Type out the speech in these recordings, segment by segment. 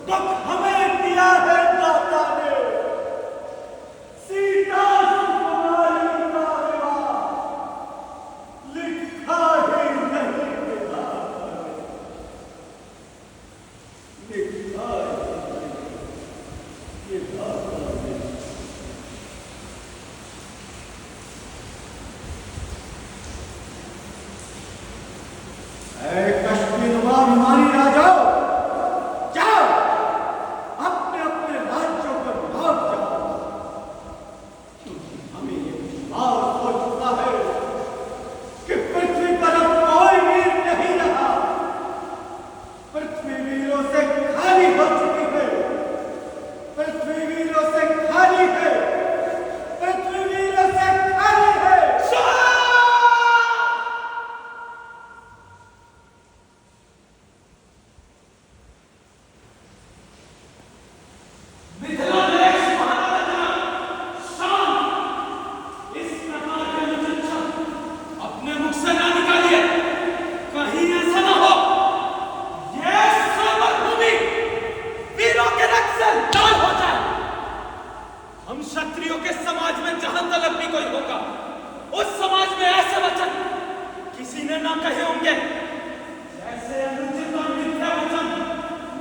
दुख हमें दिया है दाता ने, सीता सुकुमारी का विवाह लिखा ही नहीं विधाता ने, लिखा ही नहीं विधाता ने। कश्मीरवा हमारी राजाओं, जाओ अपने अपने राज्यों पर लौट जाओ, क्योंकि हमें ये विश्वास हो चुका है कि पृथ्वी पर अब कोई वीर नहीं रहा। पृथ्वी वीरों से खाली हो चुकी है, पृथ्वी वीरों से खाली है, पृथ्वी वीरों से खाली है। हम क्षत्रियों के समाज में जहां तलक भी कोई होगा, उस समाज में ऐसे वचन किसी ने ना कहे होंगे जैसे अनुचित और मिथ्या वचन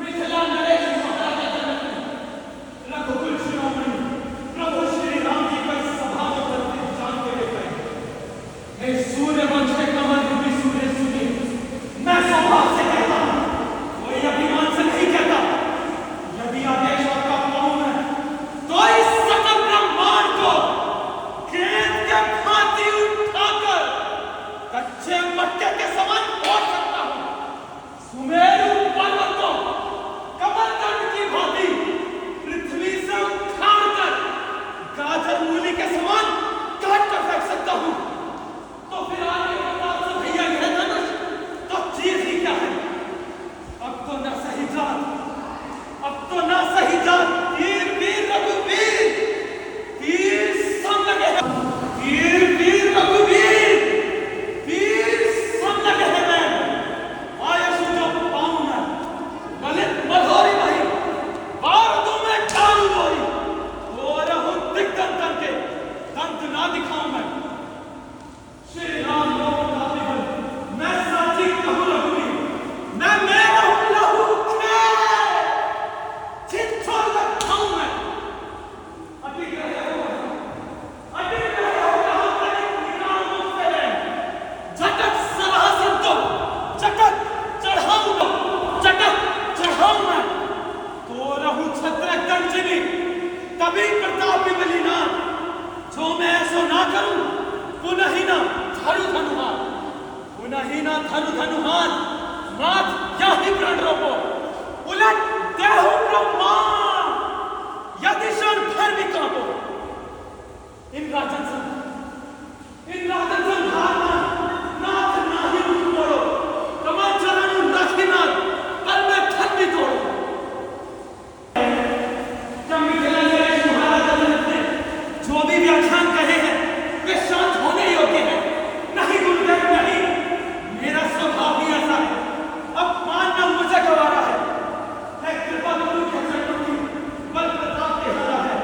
मिथिला नरेश महाराजा जनक ने रघुकुल शिरोमणि प्रभु श्री राम जी को सभा में प्रति जान के ले गए। हे सूर्य वंश के कमल रूपी सूर्य सुनिए, मैं स्वभाव से कहता हूं, कोई अभिमान से नहीं कहता। यदि आदेश आपका पाऊं मैं तो इस सकल ब्रह्मांड को गेंद के भांति उठाकर कच्चे मटके के समान तोड़ सकता हूं। सुमेरु पर्वत को कमलदंड की भांति पृथ्वी से उखाड़कर गाजर मूली के समान काट कर फेंक सकता हूं। तो फिर आगे बता तो भैया यह धनुष तो चीज ही क्या है? अब तो न सही जात, अब तो न सही जात, वीर वीर रघुवीर, वीर सम लगे हैं, वीर वीर रघुवीर, वीर सम लगे हैं। मैं आयशु जो पाऊं मैं, ललित मधोरी वही, बारूदों में चारू गोरी, हो रहूं दिग्गंधन के, दंत ना दिखाऊं मैं। श्री राम लोग गाते हैं, मैं साची कहूं रघुवीर, मैं मेरा हूं लहू खेल, चित्तौड़ तक खाऊं मैं। अटिक रहे हो कहां तक निराल मुख से है, झटक सराहसन तो चटक चढ़ाऊं मैं, चटक चढ़ाऊं मैं। तो रहूं छत्र कंचनी, कभी प्रतापी बलिनाथ, जो मैं ऐसो ना करूं पुनः ही ना धरु धनुहान, पुनः ही ना धरु धनुहान, नाथ या ही प्रण रोपो, उलट देहु ब्रह्मांड, यदि क्षण भर भी कांपो। इन राजन संहारना, नाथ ना ही मुख मोड़ो, कमल चरण नाथ, कल में धन भी तोड़ो। जब मिथिला नरेश महाराजा जनक ने जो भी व्याख्यान कहे हैं वे शांत होने योग्य हैं। नहीं गुरुदेव नहीं, मेरा स्वभाव ही ऐसा है, अब मानना मुझे गवारा है। कृपा गुरु के चरणों की बल प्रताप के हारा है,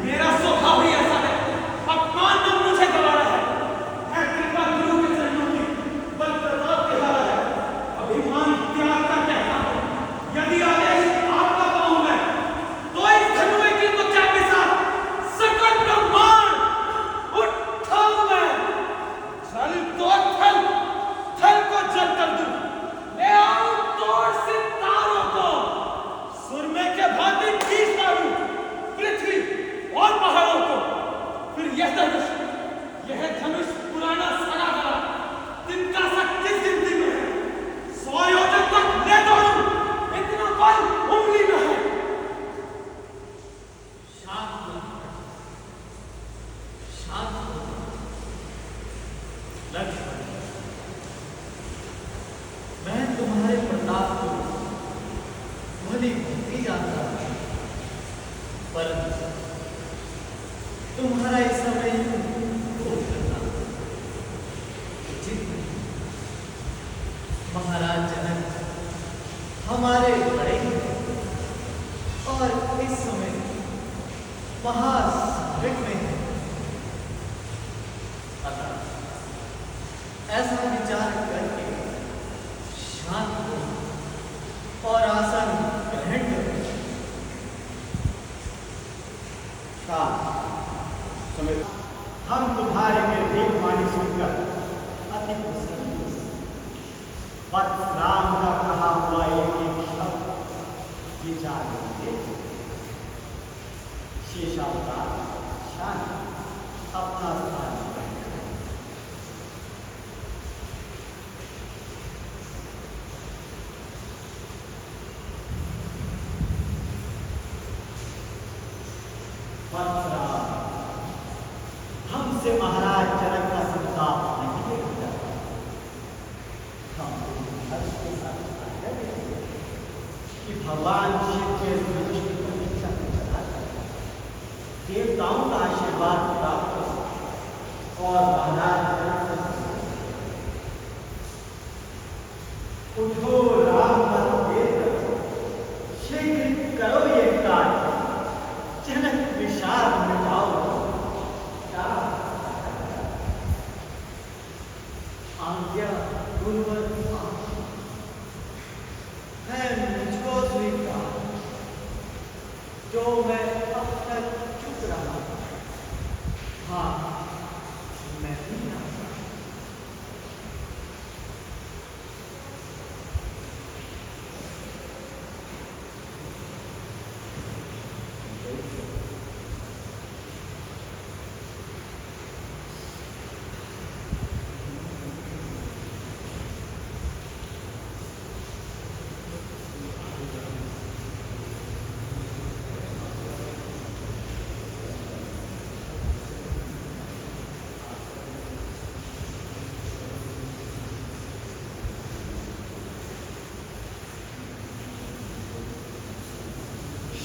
मेरा स्वभाव ही ऐसा है, अब मानना मुझे गवारा है। कृपा गुरु के चरणों की बल प्रताप के हारा है, अभिमान त्याग का कहता हूं, यदि आदेश आपका पाऊं मैं तो इस धनुए की त्वचा के साथ सकल ब्रह्मांड उठाऊं मैं। जल तो थल, थल को जल कर दूं, ले आऊं तोड़ सितारों को, सुरमे के भांति खींच डालूं पृथ्वी और पहाड़ों को। फिर यह धनुष पुराना सड़ा गला तिनका सा किस गिनती में है, 100 योजन तक ले दौड़ूं, इतना बल उंगली में है। लक्ष्मण, मैं तुम्हारे प्रताप को भली भांति जानता हूं, परंतु तुम्हारा इस समय क्रोध करना उचित नहीं। महाराज जनक, हम हमारे बड़े हैं और इस समय महासंकट में है। अतः ऐसा विचार करके शांत हो और आसन ग्रहण करो। हम तुम्हारे निर्भीक वाणी सुनकर अति प्रसन्न हुए। वत्स राम का कहा हुआ एक शब्द विचार करके शेषावतार शांत अपना स्थान ग्रहण करें। वत्स राम, हमसे महाराज जनक का संताप नहीं होता। हम हर्ष के साथ कि भगवान शिव के धनुष की प्रतीक्षा में चला जाता, देवताओं का आशीर्वाद प्राप्त हो और महाराज जनक का उठो, राम का देर करो, शीघ्र करो ये कार्य, जनक विषाद मिटाओ। आज्ञा गुरुवर है मुझको स्वीकार, जो मैं अब तक चुप रहा। हाँ, मैं भी ना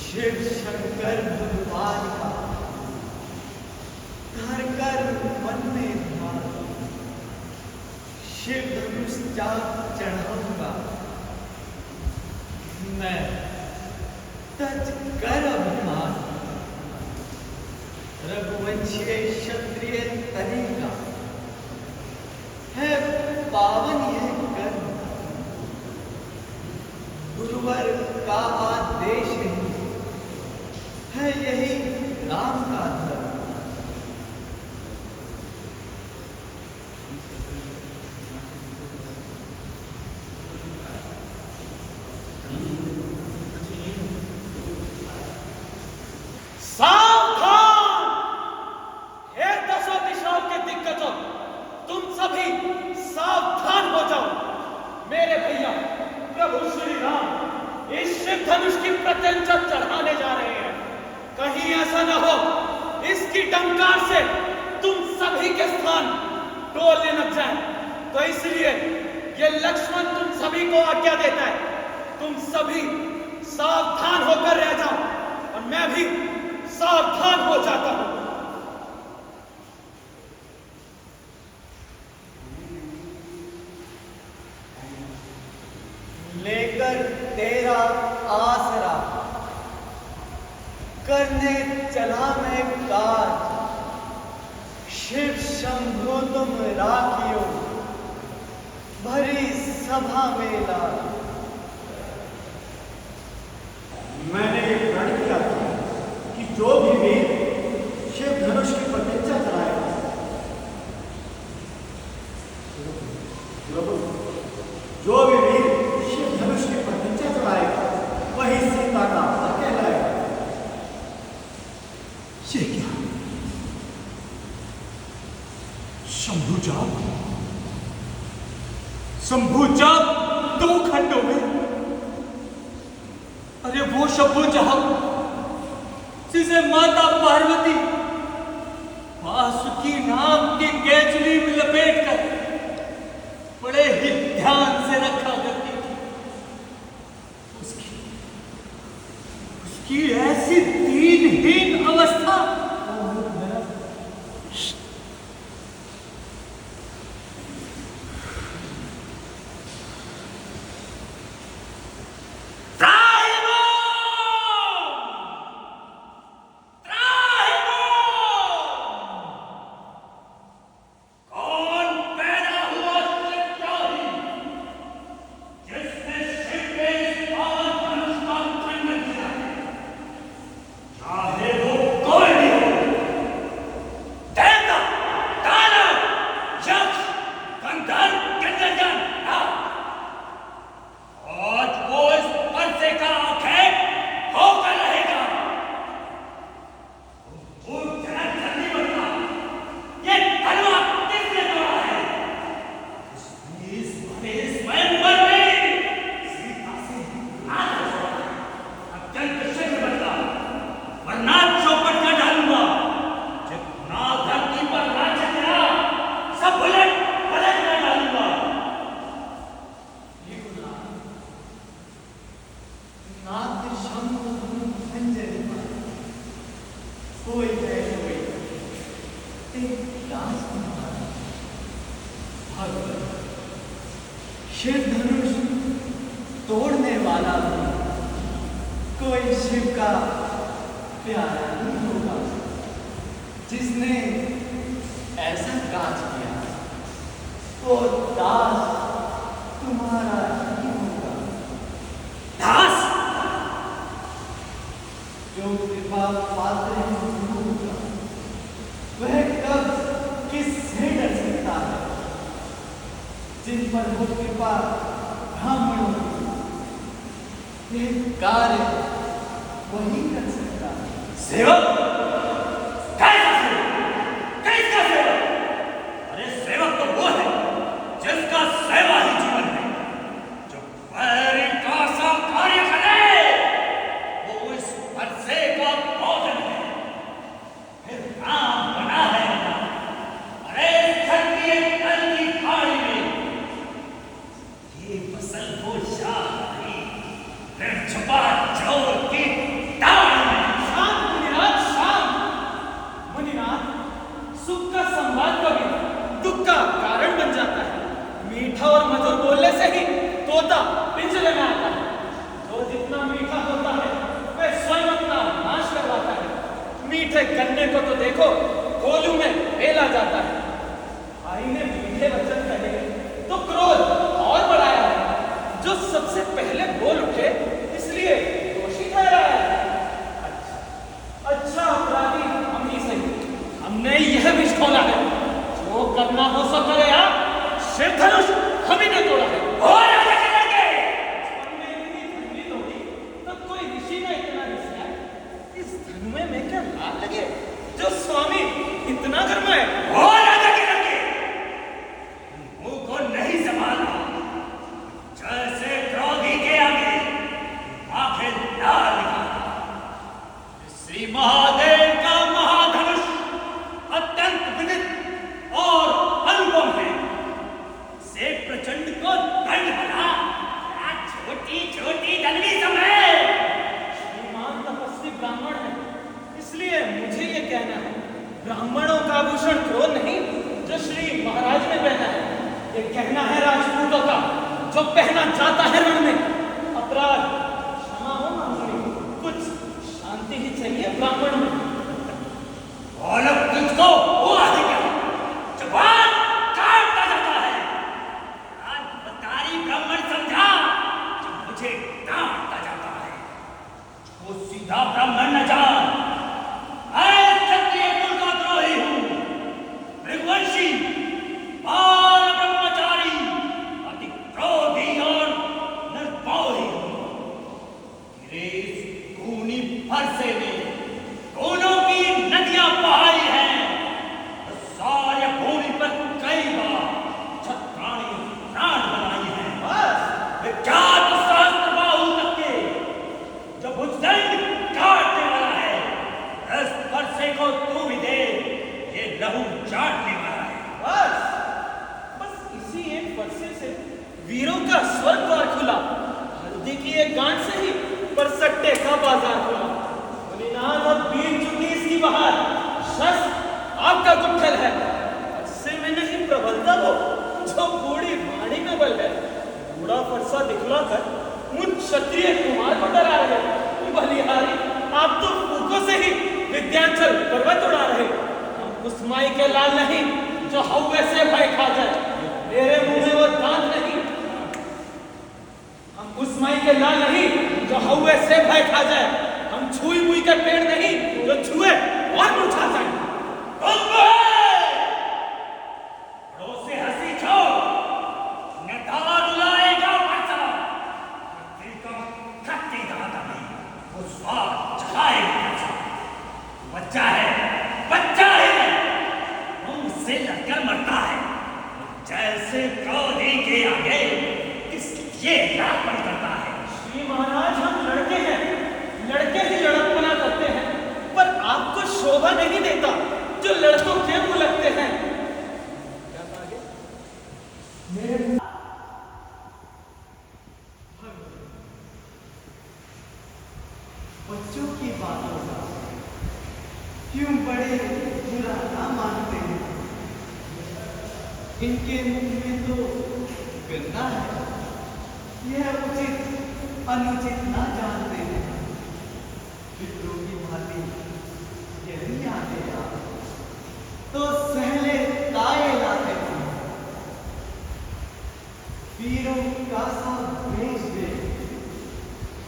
शिव शंकर भगवान का घर कर मन में ध्यान, शिव धनुष चढ़ाऊंगा मैं तज कर अभिमान। रघुवंशीय क्षत्रिय तनि का है पावन यह कर्म, गुरुवर का आदेश है यही राम का धर्म। सावधान! हे दसों दिशाओं के दिग्गजों, तुम सभी सावधान हो जाओ। मेरे भैया प्रभु श्री राम इस शिव धनुष की प्रत्यंचा चढ़ाने जा रहे हैं। कहीं ऐसा न हो इसकी टंकार से तुम सभी के स्थान डोलने लग जाए। तो इसलिए ये लक्ष्मण तुम सभी को आज्ञा देता है, तुम सभी सावधान होकर रह जाओ और मैं भी सावधान हो जाता हूं। लेकर तेरा आसरा करने चला मैं काज, शिव शंभु तुम राखियो भरी सभा में लाज। मैंने ये प्रण किया था कि जो भी वीर शिव धनुष की प्रतीक्षा चलाएगा, जो भी वीर शिव धनुष की प्रतीक्षा चलाएगा वही सीता का भक्त कहलाएगा। ये क्या? शंभु जाप दो खंडों में। अरे वो शंभु जाप जिसे माता पार्वती वासुकी नाम की केचली में लपेट कर बड़े ही ध्यान से रखा करती थी, उसकी ऐसी दीनहीन अवस्था कोई है कोई एक दास तुम्हारा भगवान शिव धनुष तोड़ने वाला भी कोई शिव का प्यारा नहीं होगा जिसने ऐसा काज किया वो दास तुम्हारा ही होगा। दास जो कृपा पात्र होगा वह कब किससे डर सकता है जिन पर वो कृपा ब्राह्मणों की ये कार्य वही कर सकता है। सेवक कैसा सेवक? अरे सेवक तो वो है जिसका सेवा ही जीवन है, जो पैर का सा कार्य करे वो इस परसे का भोजन है, फिर राम बना है। अरे क्षत्रिय तल की खाड़ी में ये फसल को शाही फिर छुपा चोर की दाढ़ में। सुख का संवाद कभी दुख का कारण बन जाता है। मीठा और मधुर बोलने से ही तोता पिंजरे में आता है। जो जितना मीठा होता है वह स्वयं अपना नाश करवाता है। मीठे गन्ने को तो देखो कोलू में फेला जाता है। भाई ने मीठे वचन कहे तो क्रोध और बढ़ाया है। जो सबसे पहले बोल उठे इसलिए दोषी ठहरा है। अच्छा अपराधी हम ही सही, हमने यह भी खोला है। जो करना हो सो करे आप, शिव धनुष हम ही ने तोड़ा है। और आगे चल के हमने इतनी धुंधली तोड़ी तो कोई ऋषि ने इतना रिसाया। इस धनुए में क्या लाल लगे जो स्वामी इतना गरमाए। और आगे चल के मुंह को नहीं संभाला, जैसे क्रोधी के आगे आंखें लाल दिखाता। श्री महादेव का महाधनुष अत्यंत विदित और अनुपम है। से प्रचंड को दंड बना छोटी छोटी दंडी समय। श्रीमान तपस्वी ब्राह्मण है, इसलिए मुझे ये कहना है ब्राह्मणों का आभूषण क्रोध नहीं जो श्री महाराज ने पहना है। ये कहना है राजपूतों का जो पहना जाता है रण में। अपराध क्षमा हो मांगनी, कुछ शांति ही चाहिए ब्राह्मण में। और अब तुझको हुआ है क्या? जवान काटता जाता है। आज बतारी ब्राह्मण समझा जो मुझे डांटता जाता है। वो सीधा ब्राह्मण न जान, मैं क्षत्रिय कुल का द्रोही हूँ, मृगवंशी, बाल ब्रह्मचारी, अति क्रोधी और निर्भय हूँ। मेरे इस खूनी फरसे में दोनों की नदियां बहाई हैं। सारे भूमि पर कई बार छत्राणी प्राण बनाई हैं। विख्यात सहस्त्र बाहु तक के जो भुजदंड काटने वाला है, इस फरसे को तू भी दे, ये लहू चाटने वाला है। बस इसी एक फरसे से वीरों का स्वर्ग द्वार खुला। हल्दी की एक गांठ से ही परसट्टे का बाजार खुला। मुनिनाथ अब बीत चुकी इसकी बहार। शस्त्र आपका गुट्ठल है, इससे में नहीं प्रबलता वो जो बूढ़ी वाणी में बल है। बूढ़ा फरसा दिखलाकर मुझ क्षत्रिय कुमार को डरा रहे। बलिहारी आप तो फूकों से ही विद्यांचल पर्वत उड़ा रहे। हम उस माई के लाल नहीं जो हौवे से भय खा जाए। मेरे मुंह में वो दांत नहीं। हम उस माई के लाल नहीं जो हौवे से भय खा जाए। हम छुई मुई के पेड़ नहीं जो छुए और मुरझा जाए। से हंसी छोड़, नेतार उलाएगा फरसा। पृथ्वी का खट्टी दाता नहीं, वो स्वाद चलाएगा फरसा। बच्चा है, मुझसे लड़कर मरता है। जैसे क्रोधी के आगे इसलिए लापन करता है। श्री महाराज हम लड़के हैं, लड़के ही लड़कपना करते हैं, पर आपको शोभा नहीं देता जो लड़कों के मुंह लगते हैं। क्या कहा गया? मेरे बच्चों की बातों का क्यों बड़े बुरा ना मानते हैं? इनके मुख में तो गंदा है, यह उचित अनुचित ना जानते हैं। पितरों की भांति यदि आते आप तो सहले ताए लाते हैं। वीरों का सा भेज दे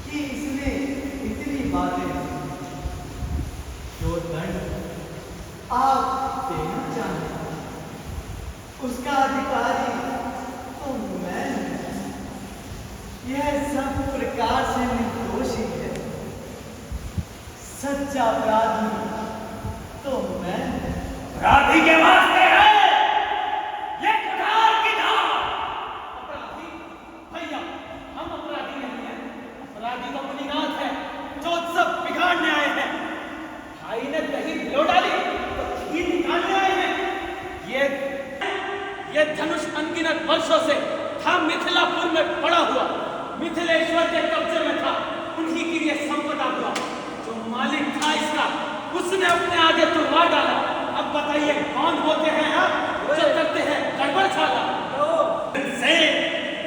कि इसने इतनी बातें जो दंड आप देना चाहते उसका अधिकारी तो मैं हूं। यह सब प्रकार से निर्दोषी है, सच्चा अपराधी तो मैं हूं। अपराधी के वास्ते है ये कुठार की धार। अपराधी भैया, हम अपराधी नहीं हैं। अपराधी तो मुनिनाथ है जो सब बिगाड़ने आए हैं। भाई ने दही भिगो डाली तो खीर निकालने आए हैं। ये धनुष अनगिनत वर्षों से था मिथिलापुर में पड़ा हुआ, मिथिलेश्वर के कब्जे में था। उन्हीं की ये संपदा हुआ। जो मालिक था इसका उसने अपने आगे तुड़वा डाला। अब बताइए कौन होते हैं आप जो करते हैं गड़बड़ छाला? से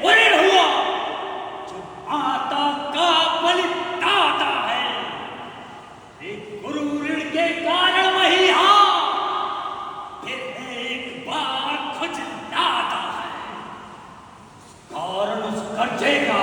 उड़िड़ हुआ जो माता का बलिदाता है। एक गुरु ऋण के कारण वही फिर एक बार खुज लाता है। कारण उस कर्जे का